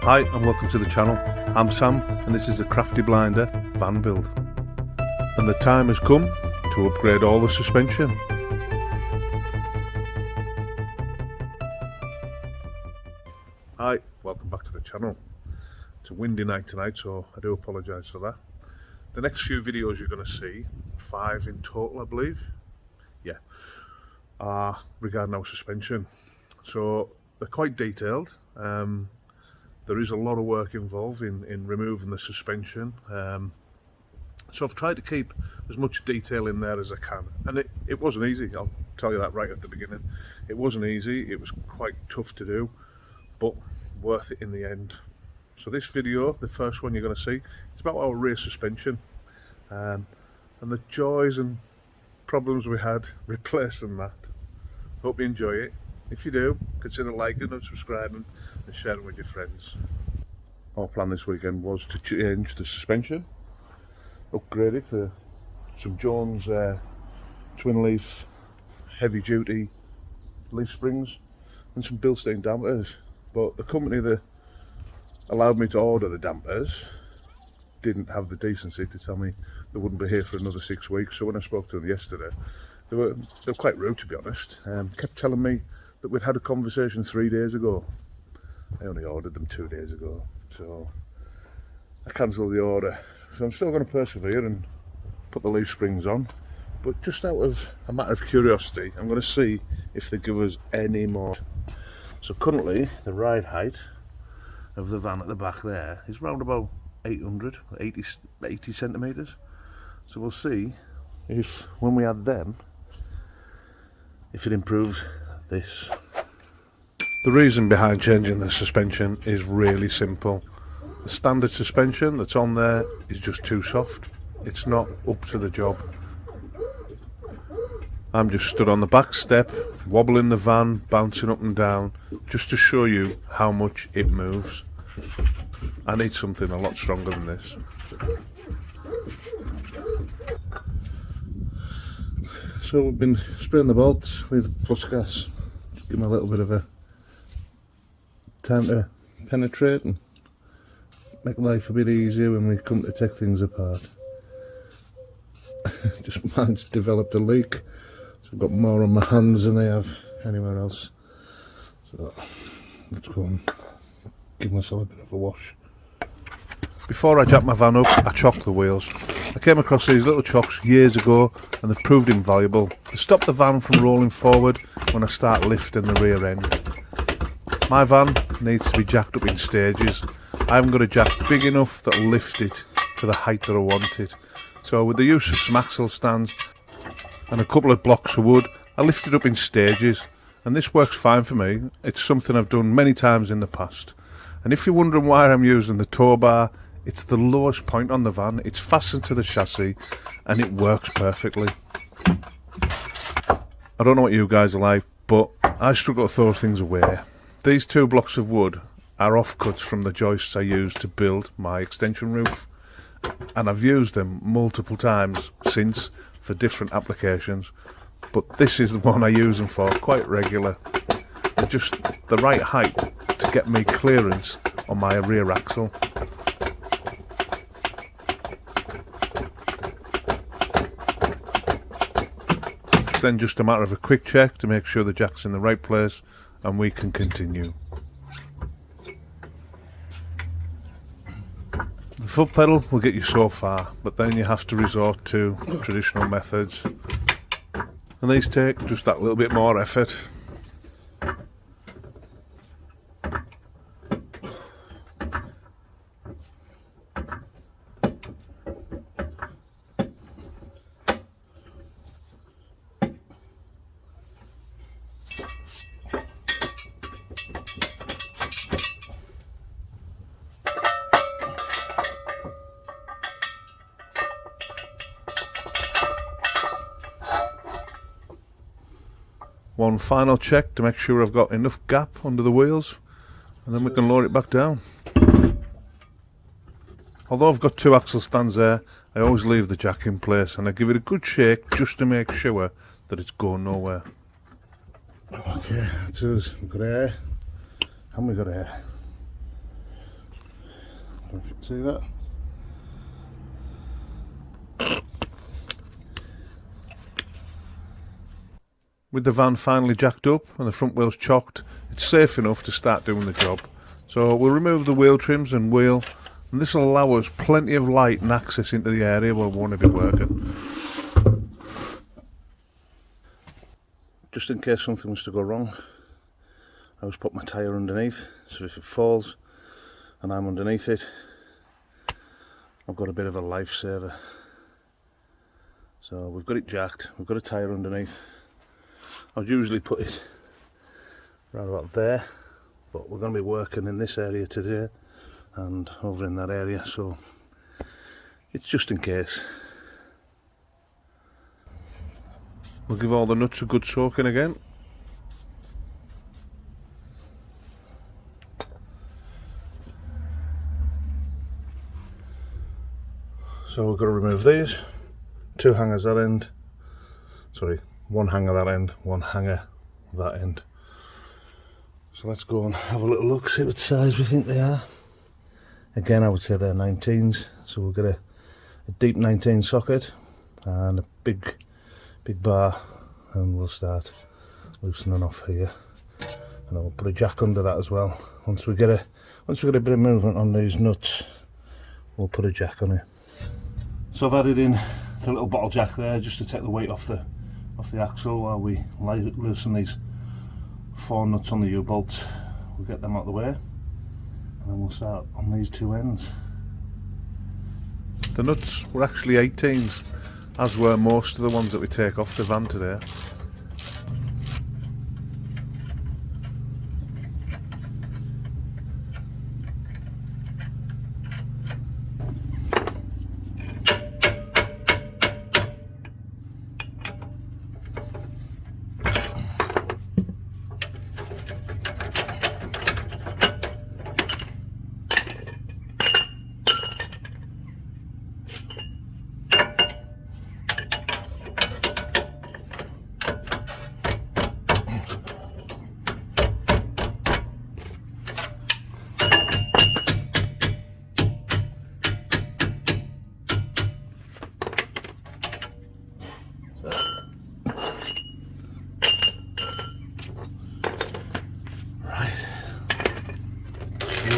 Hi and welcome to the channel. I'm Sam and this is the Crafty Blinder van build. And the time has come to upgrade all the suspension. Hi, welcome back to the channel. It's a windy night tonight, so I do apologise for that. The next few videos you're going to see, 5 in total I believe, are regarding our suspension. So they're quite detailed. There is a lot of work involved in removing the suspension. So I've tried to keep as much detail in there as I can. And it wasn't easy, I'll tell you that right at the beginning. It wasn't easy, it was quite tough to do, but worth it in the end. So this video, the first one you're going to see, is about our rear suspension. And the joys and problems we had replacing that. Hope you enjoy it. If you do, consider liking and subscribing and sharing with your friends. Our plan this weekend was to change the suspension, upgrade it for some Jones twin leaf heavy duty leaf springs and some Bilstein dampers. But the company that allowed me to order the dampers didn't have the decency to tell me they wouldn't be here for another 6 weeks. So when I spoke to them yesterday, they were quite rude, to be honest. Kept telling me that we'd had a conversation 3 days ago. I only ordered them 2 days ago, so I cancelled the order. So I'm still going to persevere and put the leaf springs on, but just out of a matter of curiosity, I'm going to see if they give us any more. So currently the ride height of the van at the back there is round about 80 centimetres. So we'll see if when we add them, if it improves this. The reason behind changing the suspension is really simple. The standard suspension that's on there is just too soft. It's not up to the job. I'm just stood on the back step, wobbling the van, bouncing up and down, just to show you how much it moves. I need something a lot stronger than this. So we've been spraying the bolts with plus gas, give them a little bit of a time to penetrate and make life a bit easier when we come to take things apart. Just mine's developed a leak, so I've got more on my hands than I have anywhere else. So let's go and give myself a bit of a wash. Before I jack my van up, I chock the wheels. I came across these little chocks years ago and they've proved invaluable. They stop the van from rolling forward when I start lifting the rear end. My van needs to be jacked up in stages. I haven't got a jack big enough that'll lift it to the height that I want it. So with the use of some axle stands and a couple of blocks of wood, I lift it up in stages, and this works fine for me. It's something I've done many times in the past. And if you're wondering why I'm using the tow bar, it's the lowest point on the van, it's fastened to the chassis and it works perfectly. I don't know what you guys are like, but I struggle to throw things away. These 2 blocks of wood are offcuts from the joists I used to build my extension roof, and I've used them multiple times since for different applications, but this is the one I use them for quite regular. They're just the right height to get me clearance on my rear axle. It's then just a matter of a quick check to make sure the jack's in the right place and we can continue. The foot pedal will get you so far, but then you have to resort to traditional methods, and these take just that little bit more effort. One final check to make sure I've got enough gap under the wheels, and then we can lower it back down. Although I've got 2 axle stands there, I always leave the jack in place and I give it a good shake just to make sure that it's going nowhere. Okay, that's us. We've got air and we've got air. If you can see that. With the van finally jacked up and the front wheels chocked, it's safe enough to start doing the job. So we'll remove the wheel trims and wheel, and this will allow us plenty of light and access into the area where we want to be working. Just in case something was to go wrong, I always put my tyre underneath, so if it falls and I'm underneath it, I've got a bit of a lifesaver. So we've got it jacked, we've got a tyre underneath. I'd usually put it right about there, but we're going to be working in this area today and over in that area, so it's just in case. We'll give all the nuts a good soaking again. So we've got to remove these, 2 hangers that end, sorry, 1 hanger that end, 1 hanger that end. So let's go and have a little look, see what size we think they are. Again, I would say they're 19s, so we'll get a deep 19 socket and a big bar, and we'll start loosening off here. And I'll put a jack under that as well. Once we get a bit of movement on these nuts, we'll put a jack on it. So I've added in the little bottle jack there just to take the weight off the axle while we loosen these 4 nuts on the U-bolt. We'll get them out of the way, and then we'll start on these 2 ends. The nuts were actually 18s, as were most of the ones that we take off the van today.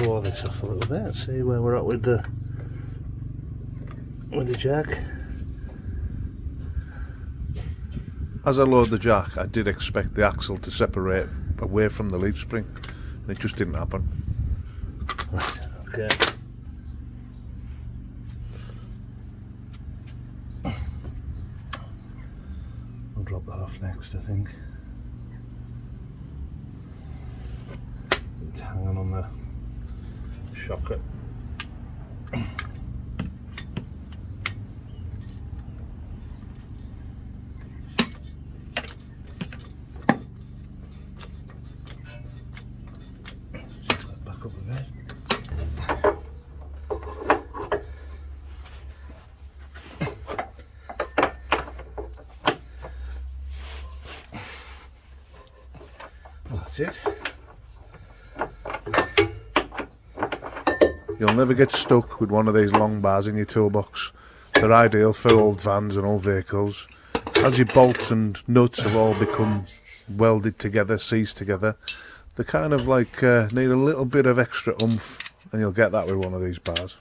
Lower this off a little bit and see where we're at with the jack. As I lowered the jack, I did expect the axle to separate away from the leaf spring, and it just didn't happen. Right, okay. I'll drop that off next, I think. It's hanging on the shocker. Just that back up a bit. That's it. You'll never get stuck with one of these long bars in your toolbox. They're ideal for old vans and old vehicles. As your bolts and nuts have all become welded together, seized together, they kind of like need a little bit of extra oomph, and you'll get that with one of these bars.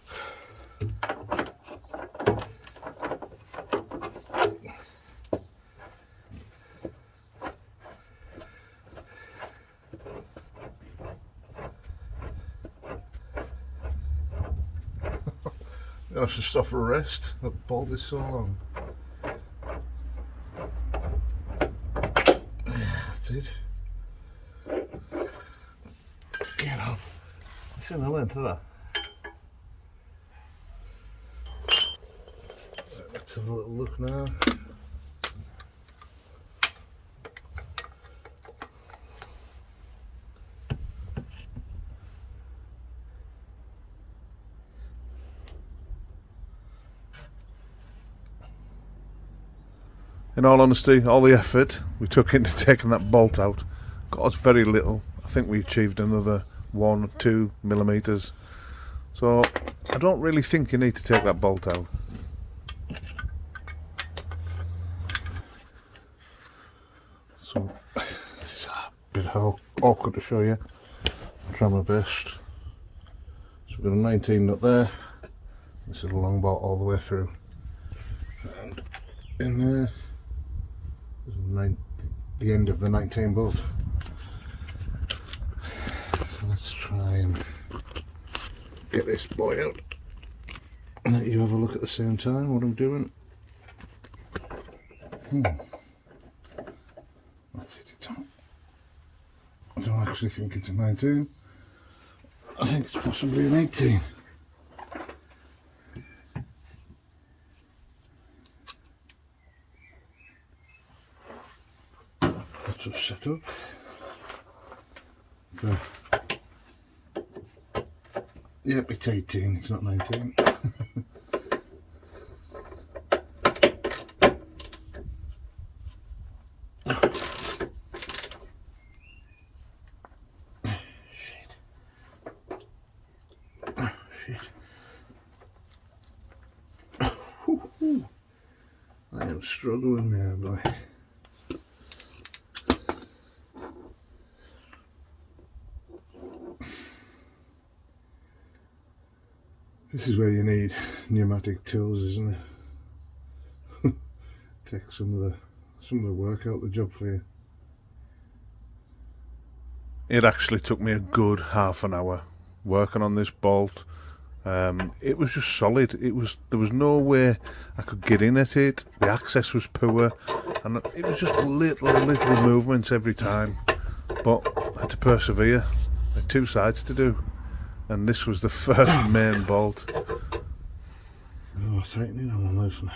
I have to stop for a rest. That bolt is so long. That's it. Get on. You see the length of that? Right, let's have a little look now. In all honesty, all the effort we took into taking that bolt out got us very little. I think we achieved another 1-2 millimeters. So I don't really think you need to take that bolt out. So this is a bit awkward to show you. I'll try my best. So we've got a 19 nut there. This is a long bolt all the way through. And in there is the end of the 19 bolt. So let's try and get this boy out and let you have a look at the same time what I'm doing. That's it. I don't actually think it's a 19. I think it's possibly an 18. That's us set up. So, yep, it's 18, it's not 19. I am struggling there, boy. This is where you need pneumatic tools, isn't it? Take some of the work out the job for you. It actually took me a good half an hour working on this bolt. It was just solid. There was no way I could get in at it. The access was poor, and it was just little movements every time. But I had to persevere. I had two sides to do, and this was the first main bolt. Oh, tightening on one loose now.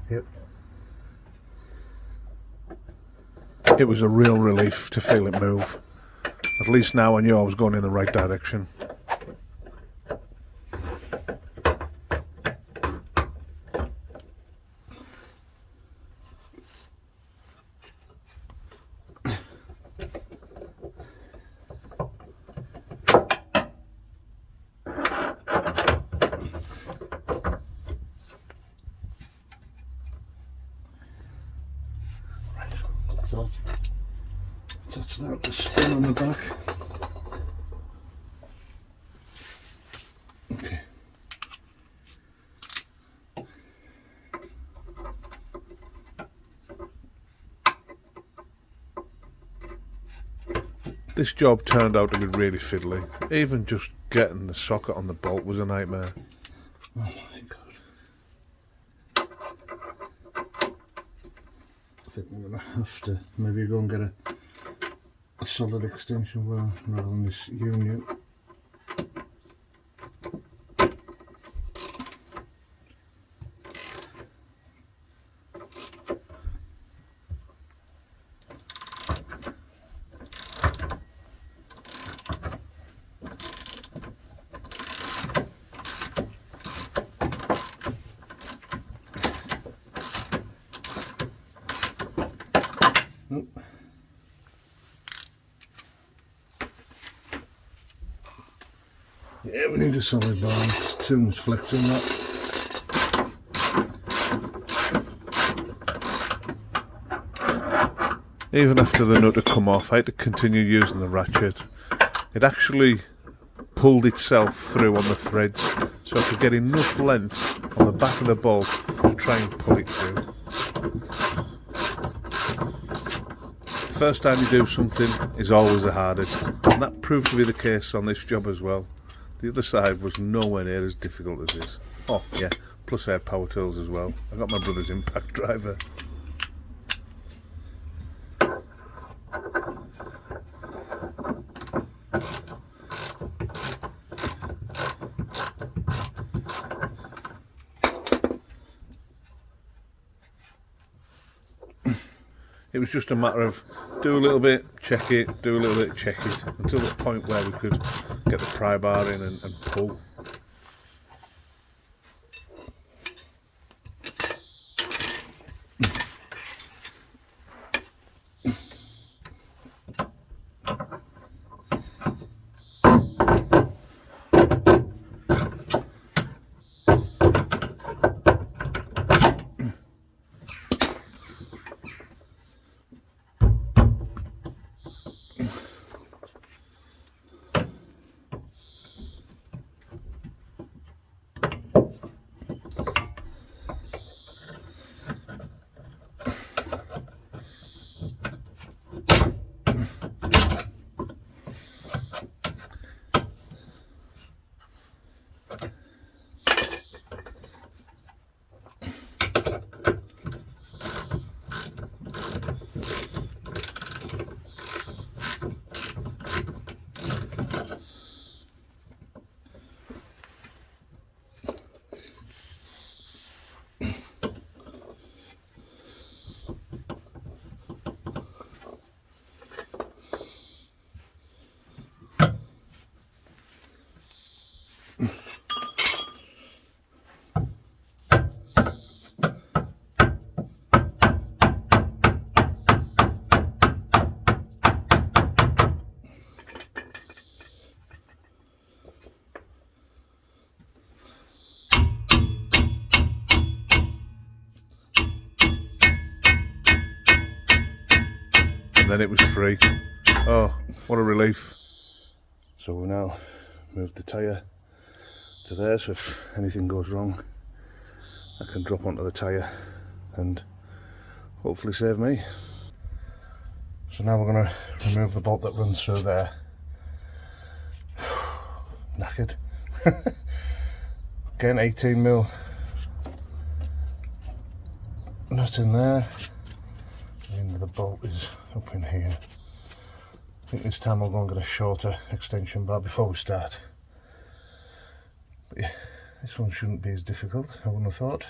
Yep. It was a real relief to feel it move. At least now I knew I was going in the right direction. That's that, the spin on the back. Okay. This job turned out to be really fiddly. Even just getting the socket on the bolt was a nightmare. Oh my god. I think I'm going to have to maybe go and get a solid extension wire rather than this union. Nope. Yeah, we need a solid bar. It's too much flex in that. Even after the nut had come off, I had to continue using the ratchet. It actually pulled itself through on the threads, so I could get enough length on the back of the bolt to try and pull it through. The first time you do something is always the hardest, and that proved to be the case on this job as well. The other side was nowhere near as difficult as this. Oh yeah, plus I had power tools as well. I got my brother's impact driver. It was just a matter of do a little bit, check it, do a little bit, check it, until the point where we could get the pry bar in and pull. And then it was free. Oh, what a relief. So we now moved the tyre to there, so if anything goes wrong I can drop onto the tyre and hopefully save me. So now we're going to remove the bolt that runs through there. Knackered. Again, 18mm nut in there. The end of the bolt is up in here. I think this time we'll go and get a shorter extension bar before we start. But yeah, this one shouldn't be as difficult, I wouldn't have thought.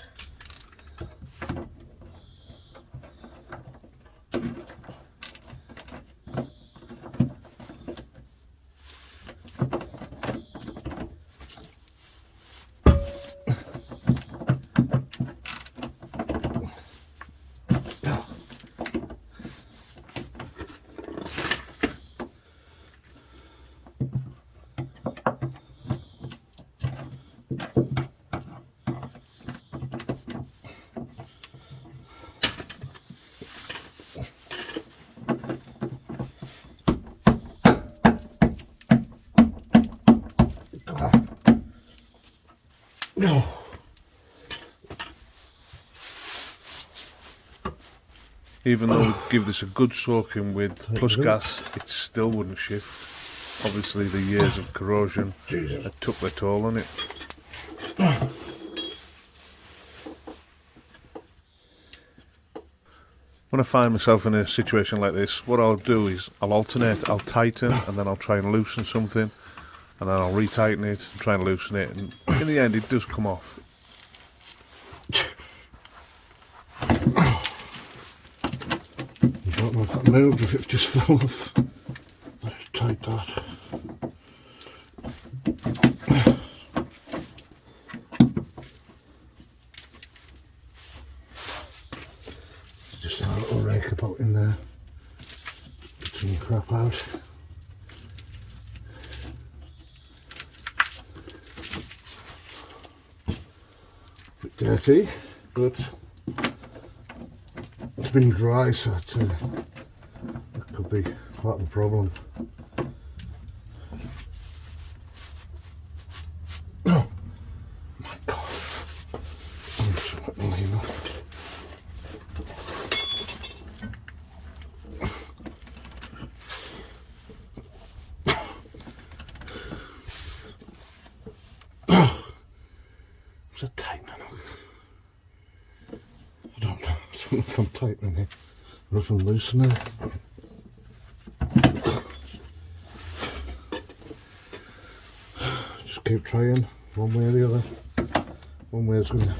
No. Even though we give this a good soaking with plus gas, it still wouldn't shift. Obviously the years of corrosion had took their toll on it. When I find myself in a situation like this, what I'll do is I'll alternate, I'll tighten and then I'll try and loosen something, and then I'll retighten it and try and loosen it, and in the end it does come off. I don't know if that moved, if it just fell off. Let's tight that. Just a little rake about in there. Get some crap out. Bit dirty, but it's been dry, so that could be part of the problem. Oh my god, I'm sweating enough. Is it tightening? I don't know. I don't know if I'm tightening it or if I'm loosening it. Just keep trying, one way or the other. One way is going to...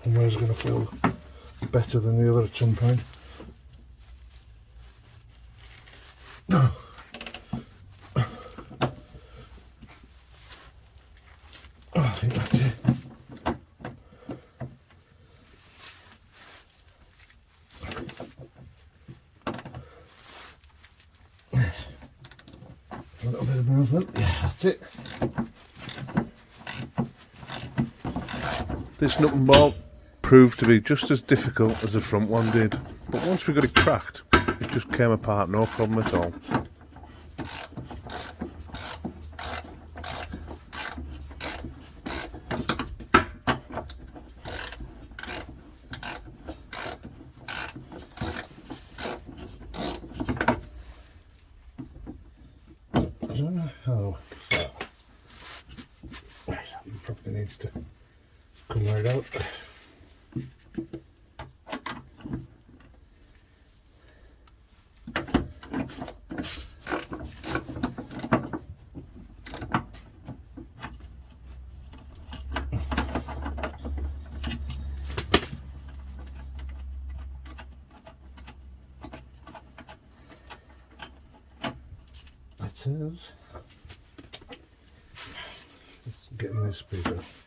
One way is going to feel better than the other at some point. I think that's it. A little bit of movement, yeah, that's it. This nut and bolt proved to be just as difficult as the front one did, but once we got it cracked, it just came apart, no problem at all. I don't know how far. Right, that probably needs to come right out. says. Let's get in this piece of.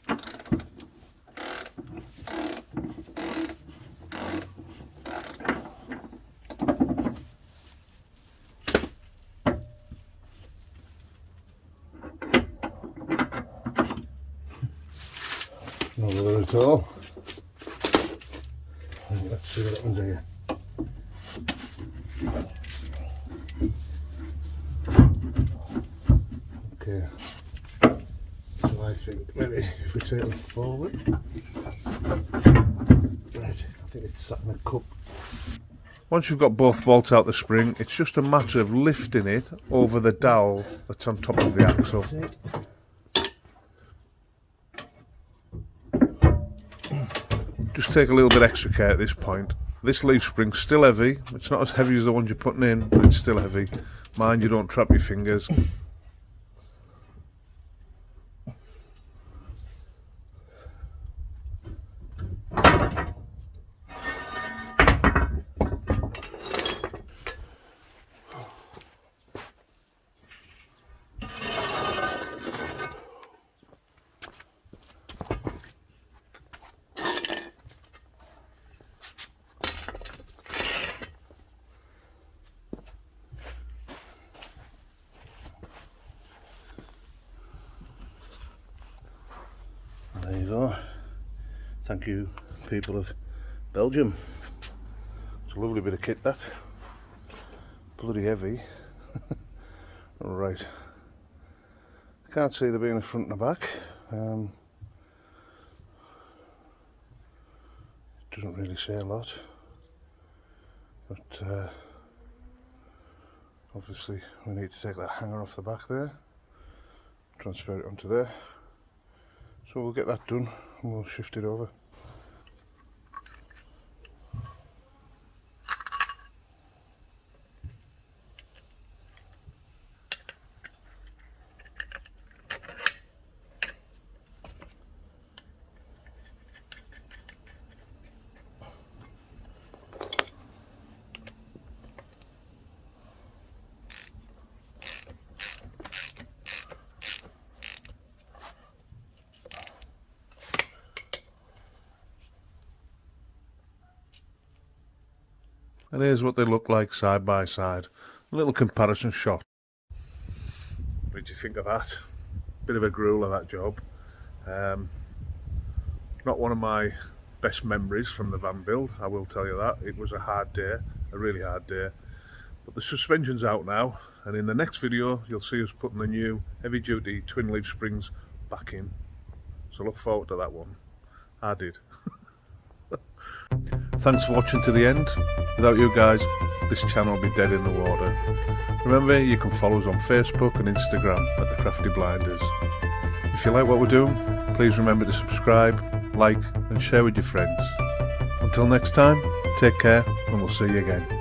No bother at all. Let's see what happens here. Okay, so I think maybe if we take them forward, right, I think it's sat in a cup. Once you've got both bolts out the spring, it's just a matter of lifting it over the dowel that's on top of the axle. Just take a little bit extra care at this point. This leaf spring's still heavy. It's not as heavy as the ones you're putting in, but it's still heavy. Mind you don't trap your fingers. There you go. Thank you, people of Belgium. It's a lovely bit of kit, that. Bloody heavy. Right. I can't see there being a front and a back. It doesn't really say a lot. But obviously we need to take that hanger off the back there. Transfer it onto there. So we'll get that done and we'll shift it over. And here's what they look like side by side. A little comparison shot. What did you think of that? Bit of a grueler, that job. Not one of my best memories from the van build, I will tell you that. It was a hard day, a really hard day. But the suspension's out now, and in the next video you'll see us putting the new heavy duty twin leaf springs back in. So look forward to that one. I did. Thanks for watching to the end. Without you guys, this channel will be dead in the water. Remember, you can follow us on Facebook and Instagram at the Crafty Blinders. If you like what we're doing, please remember to subscribe, like and share with your friends. Until next time, take care and we'll see you again.